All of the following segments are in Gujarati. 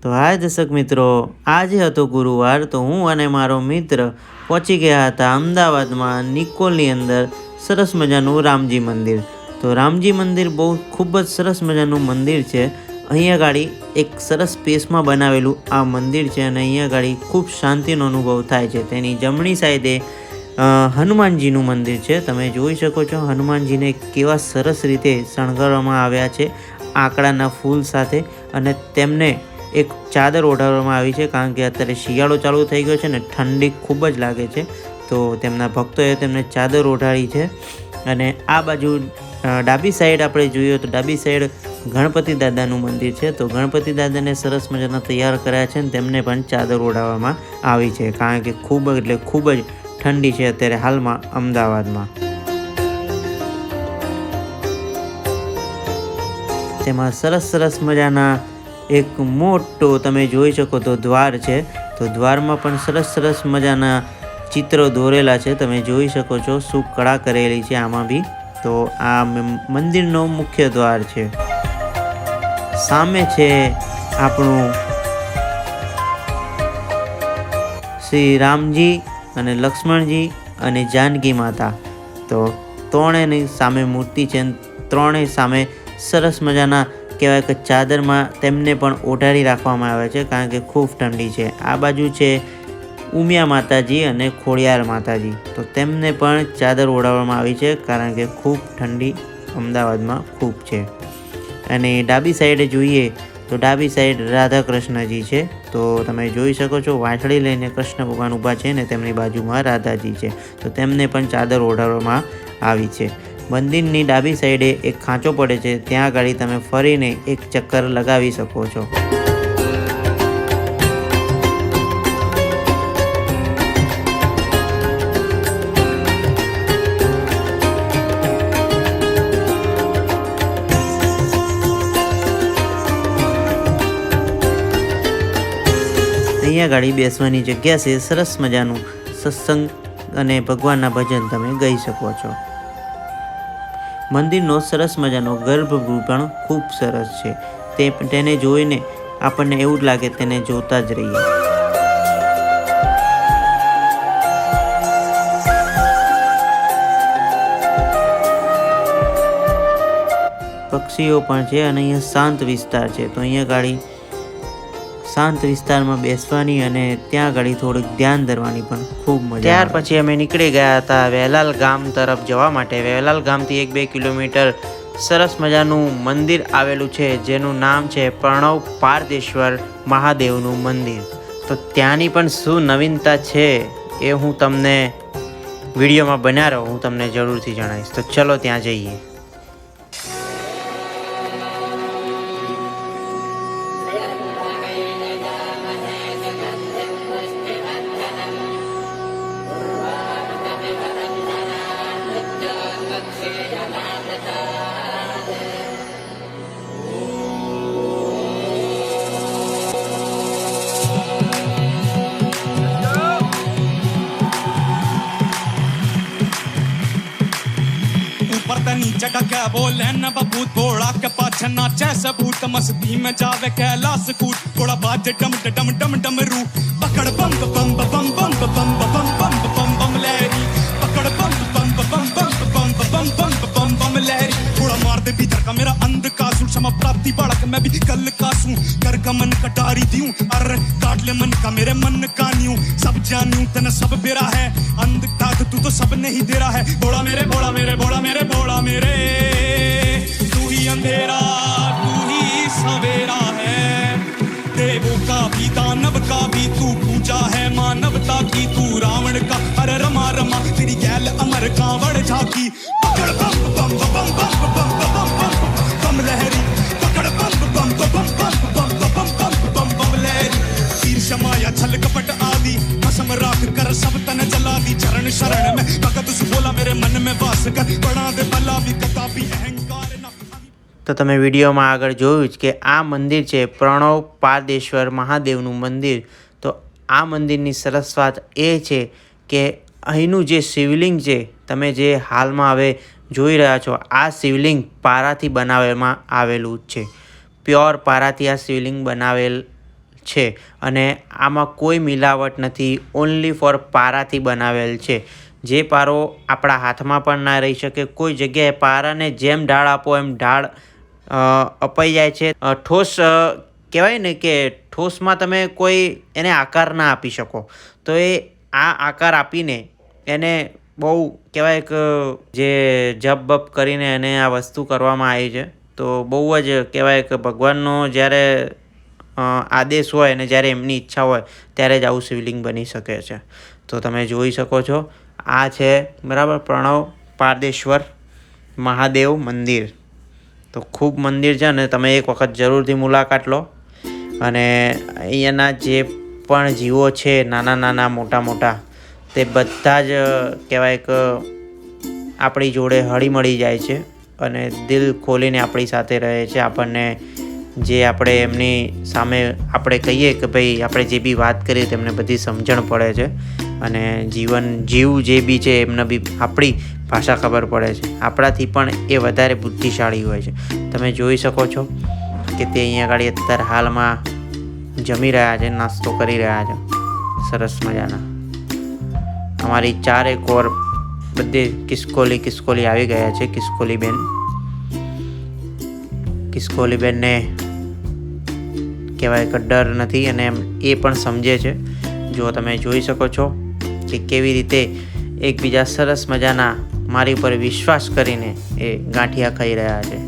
તો હાય દર્શક મિત્રો, આજે હતો ગુરુવાર તો હું અને મારો મિત્ર પહોંચી ગયા હતા અમદાવાદમાં નિકોલની અંદર સરસ મજાનું રામજી મંદિર। તો રામજી મંદિર બહુ ખૂબ જ સરસ મજાનું મંદિર છે। અહીંયા ગાડી એક સરસ સ્પેસમાં બનાવેલું આ મંદિર છે અને અહીંયા ગાડી ખૂબ શાંતિનો અનુભવ થાય છે। તેની જમણી સાઈડે હનુમાનજીનું મંદિર છે। તમે જોઈ શકો છો હનુમાનજીને કેવા સરસ રીતે શણગારવામાં આવ્યા છે આંકડાના ફૂલ સાથે, અને તેમને એક ચાદર ઓઢાડવામાં આવી છે કારણ કે અત્યારે શિયાળો ચાલુ થઈ ગયો છે ને ઠંડી ખૂબ જ લાગે છે, તો તેમના ભક્તોએ તેમને ચાદર ઓઢાડી છે। અને આ બાજુ ડાબી સાઈડ આપણે જોઈએ તો ડાબી સાઈડ ગણપતિ દાદાનું મંદિર છે। તો ગણપતિ દાદાને સરસ મજાના તૈયાર કર્યા છે અને તેમને પણ ચાદર ઓઢાડવામાં આવી છે કારણ કે ખૂબ જ ઠંડી છે અત્યારે હાલમાં અમદાવાદમાં। તેમાં સરસ મજાના એક મોટો તમે જોઈ શકો તો દ્વાર છે। તો દ્વારમાં પણ સરસ મજાના ચિત્રો દોરેલા છે। તમે જોઈ શકો છો શું કળા કરેલી છે આમાં બી। તો આ મંદિરનો મુખ્ય દ્વાર છે। સામે છે આપણું શ્રી રામજી અને લક્ષ્મણજી અને જાનકી માતા। તો ત્રણેયની સામે મૂર્તિ છે, ત્રણેય સામે સરસ મજાના કહેવાય કે ચાદરમાં તેમને પણ ઓઢાડી રાખવામાં આવે છે કારણ કે ખૂબ ઠંડી છે। આ બાજુ છે ઉમિયા માતાજી અને ખોડિયાર માતાજી, તો તેમને પણ ચાદર ઓઢાડવામાં આવી છે કારણ કે ખૂબ ઠંડી અમદાવાદમાં ખૂબ છે। અને ડાબી સાઈડે જોઈએ તો ડાબી સાઈડ રાધા કૃષ્ણજી છે। તો તમે જોઈ શકો છો વાંસળી લઈને કૃષ્ણ ભગવાન ઊભા છે ને તેમની બાજુમાં રાધાજી છે, તો તેમને પણ ચાદર ઓઢાડવામાં આવી છે। મંદિરની ડાબી સાઈડે એક ખાંચો પડે છે, ત્યાં આગળ તમે ફરીને એક ચક્કર લગાવી શકો છો। અહીંયા ગાડી બેસવાની જગ્યા છે, સરસ મજાનું સત્સંગ અને ભગવાનના ભજન તમે ગાઈ શકો છો। મંદિરનો સરસ મજાનો ગર્ભગૃહ પણ ખૂબ સરસ છે, તેને જોઈને આપણને એવું જ લાગે તેને જોતા જ રહીએ। પક્ષીઓ પણ છે અને અહીંયા શાંત વિસ્તાર છે, તો અહીંયા ગાડી શાંત વિસ્તારમાં બેસવાની અને ત્યાં આગળ થોડુંક ધ્યાન ધરવાની પણ ખૂબ મજા। ત્યાર પછી અમે નીકળી ગયા હતા વેલાલ ગામ તરફ જવા માટે। વેલાલ ગામથી 1-2 કિલોમીટર સરસ મજાનું મંદિર આવેલું છે જેનું નામ છે પ્રણવ પારદેશ્વર મહાદેવનું મંદિર। તો ત્યાંની પણ શું નવીનતા છે એ હું તમને વિડીયોમાં બન્યા રહો, હું તમને જરૂરથી જણાવીશ। તો ચલો ત્યાં જઈએ। नीचे का क्या बोले न बबूत घोड़ा के पाछे नाचे सबूत मस्ती में जावे कैलाश कूट थोड़ा बाजे डम डम डम डम रू पकड़ बम बम बम बम बम बम बम बम बम बम लहरी पकड़ बम बम बम बम बम बम बम बम बम लहरी थोड़ा मार दे भीतर का मेरा अंध का सुर क्षमा प्राप्ति बढ़क मैं भी कल का सूं कर का मन कटारी दियूं अरे काट ले मन का मेरे मन का न्यूं सब जानूं तने सब बेरा है अंध ताक तू तो सब नहीं दे रहा है बोला मेरे बोला मेरे बोला मेरे बोला मेरे तू ही अंधेरा तू ही सवेरा है देवों का भी दानव का भी तू पूजा है मानवता की तू रावण का अरे रमा रमा तेरी गैल अमर कांवड़ झाकी पकड़ बम बम बम बम बम बम बम बम लहरी पकड़ बम बम बम बम बम बम बम बम लहरी तीर शमाया छल कपट आदि कसम राख कर सब तन जला दी चरण शरण में भगत उस बोला मेरे मन में वास कर बना दे भला भी कथा भी अहंकार न। તો તમે વિડીયોમાં આગળ જોયું જ કે આ મંદિર છે પ્રણવ પારદેશ્વર મહાદેવનું મંદિર। તો આ મંદિરની સરસ વાત એ છે કે અહીંનું જે શિવલિંગ છે તમે જે હાલમાં હવે જોઈ રહ્યા છો, આ શિવલિંગ પારાથી બનાવવામાં આવેલું છે। પ્યોર પારાથી આ શિવલિંગ બનાવેલ છે અને આમાં કોઈ મિલાવટ નથી. ઓનલી ફોર પારાથી બનાવેલ છે. જે પારો આપણા હાથમાં પણ ના રહી શકે. કોઈ જગ્યાએ પારાને જેમ ઢાળ આપો એમ ઢાળ અપાઈ જાય છે. ઠોસ કહેવાય ને કે ઠોસમાં તમે કોઈ એને આકાર ના આપી શકો. તો એ આ આકાર આપીને એને બહુ કહેવાય કે જે જપ બપ કરીને એને આ વસ્તુ કરવામાં આવી છે. તો બહુ જ કહેવાય કે ભગવાનનો જ્યારે આદેશ હોય અને જ્યારે એમની ઈચ્છા હોય ત્યારે જ આવું શિવલિંગ બની શકે છે. તો તમે જોઈ શકો છો આ છે બરાબર પ્રણવ પારદેશ્વર મહાદેવ મંદિર. તો ખૂબ મંદિર છે અને તમે એક વખત જરૂરથી મુલાકાત લો. અને અહીંયાના જે પણ જીવો છે નાના નાના મોટા મોટા તે બધા જ કહેવાય કે આપણી જોડે હળીમળી જાય છે અને દિલ ખોલીને આપણી સાથે રહે છે. આપણને જે આપણે એમની સામે આપણે કહીએ કે ભાઈ આપણે જે બી વાત કરીએ તેમને બધી સમજણ પડે છે અને જીવ જે બી છે એમને બી આપણી ભાષા ખબર પડે છે. આપણાથી પણ એ વધારે બુદ્ધિશાળી હોય છે. તમે જોઈ શકો છો કે તે અહીંયા આગળ અત્યારે હાલમાં જમી રહ્યા છે, નાસ્તો કરી રહ્યા છે સરસ મજાના. અમારી 4 કોર બધે કિસકોલી આવી ગયા છે. કિસકોલીબેનને કહેવાય કે ડર નથી અને એ પણ સમજે છે. જો તમે જોઈ શકો છો કે કેવી રીતે એકબીજા સરસ મજાના મારી ઉપર વિશ્વાસ કરીને એ ગાંઠિયા ખાઈ રહ્યા છે.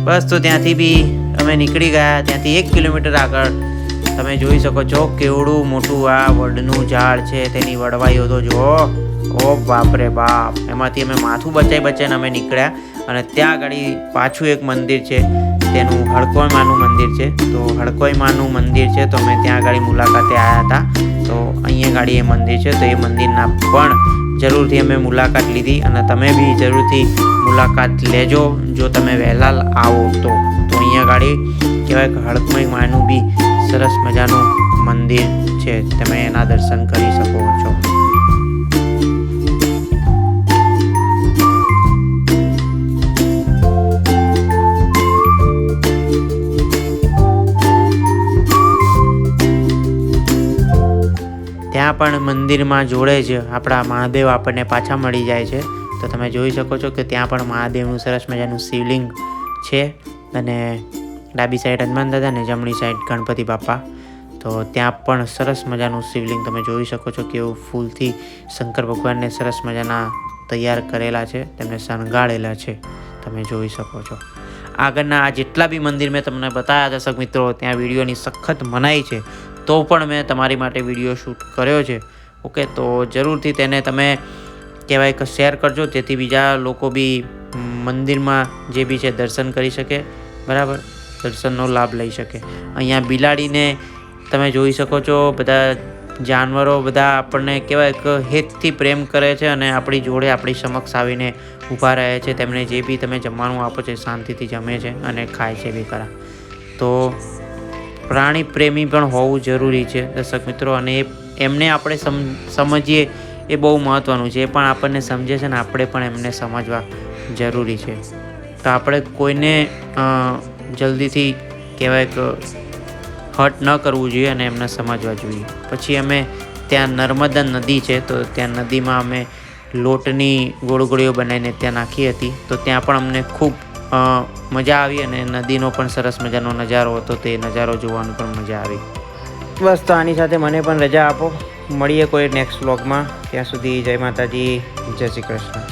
બસ તો ત્યાંથી બી અમે નીકળી ગયા. ત્યાંથી 1 કિલોમીટર આગળ તમે જોઈ શકો છો કેવડું મોટું આ વડનું ઝાડ છે. તેની વડવાઈઓ તો જુઓ. ઓ બાપરે બાપ. એમાંથી અમે માથું બચાઈને અમે નીકળ્યા અને ત્યાં આગળ પાછું એક મંદિર છે. તેનું હડકોઈ માનું મંદિર છે. તો હડકોઈ માનું મંદિર છે તો અમે ત્યાં આગળ મુલાકાતે આવ્યા હતા. તો અહીંયા આગળ એ મંદિર છે. તો એ મંદિરના પણ જરૂરથી અમે મુલાકાત લીધી અને તમે બી જરૂરથી મુલાકાત લેજો જો તમે વહેલા આવો તો. અહીંયા આગળ કહેવાય કે હડકોઈ માનું બી સરસ મજાનું મંદિર છે. તમે એના દર્શન કરી શકો છો. ત્યાં પણ મંદિરમાં જોડે જ આપણા મહાદેવ આપણને પાછા મળી જાય છે. તો તમે જોઈ શકો છો કે ત્યાં પણ મહાદેવનું સરસ મજાનું શિવલિંગ છે અને ડાબી સાઈડ હનુમાન દાદા ને જમણી સાઈડ ગણપતિ બાપા. તો ત્યાં પણ સરસ મજાનું શિવલિંગ તમે જોઈ શકો છો કેવું ફૂલથી શંકર ભગવાનને સરસ મજાના તૈયાર કરેલા છે, તેમને શણગારેલા છે. તમે જોઈ શકો છો. આગળના આ જેટલા બી મંદિર મેં તમને બતાવ્યા દર્શક મિત્રો, ત્યાં વિડીયોની સખત મનાઈ છે તો પણ મેં તમારી માટે વિડીયો શૂટ કર્યો છે. ઓકે, તો જરૂરથી તેને તમે કહેવાય કે શેર કરજો જેથી બીજા લોકો બી મંદિરમાં જે બી છે દર્શન કરી શકે. બરાબર, દર્શનનો લાભ લઈ શકે. અહીંયા બિલાડીને તમે જોઈ શકો છો. બધા જાનવરો બધા આપણને કહેવાય કે હેતથી પ્રેમ કરે છે અને આપણી જોડે આપણી સમક્ષ આવીને ઊભા રહે છે. તેમને જે બી તમે જમવાનું આપો છો શાંતિથી જમે છે અને ખાય છે બી ખરા. તો પ્રાણી પ્રેમી પણ હોવું જરૂરી છે દર્શક મિત્રો. અને એમને આપણે સમજીએ એ બહુ મહત્ત્વનું છે. એ પણ આપણને સમજે છે ને આપણે પણ એમને સમજવા જરૂરી છે. તો આપણે કોઈને જલ્દીથી કહેવાય કે હર્ટ ન કરવું જોઈએ અને એમને સમજવા જોઈએ. પછી અમે ત્યાં નર્મદા નદી છે તો ત્યાં નદીમાં અમે લોટની ગોળગોળીઓ બનાવીને ત્યાં નાખી હતી. તો ત્યાં પણ અમને ખૂબ મજા આવી અને નદીનો પણ સરસ મજાનો નજારો હતો. તે નજારો જોવાનું પણ મજા આવી. બસ, તો આની સાથે મને પણ રજા આપો. મળીએ કોઈ નેક્સ્ટ વ્લોગમાં. ત્યાં સુધી જય માતાજી, જય શ્રી કૃષ્ણ.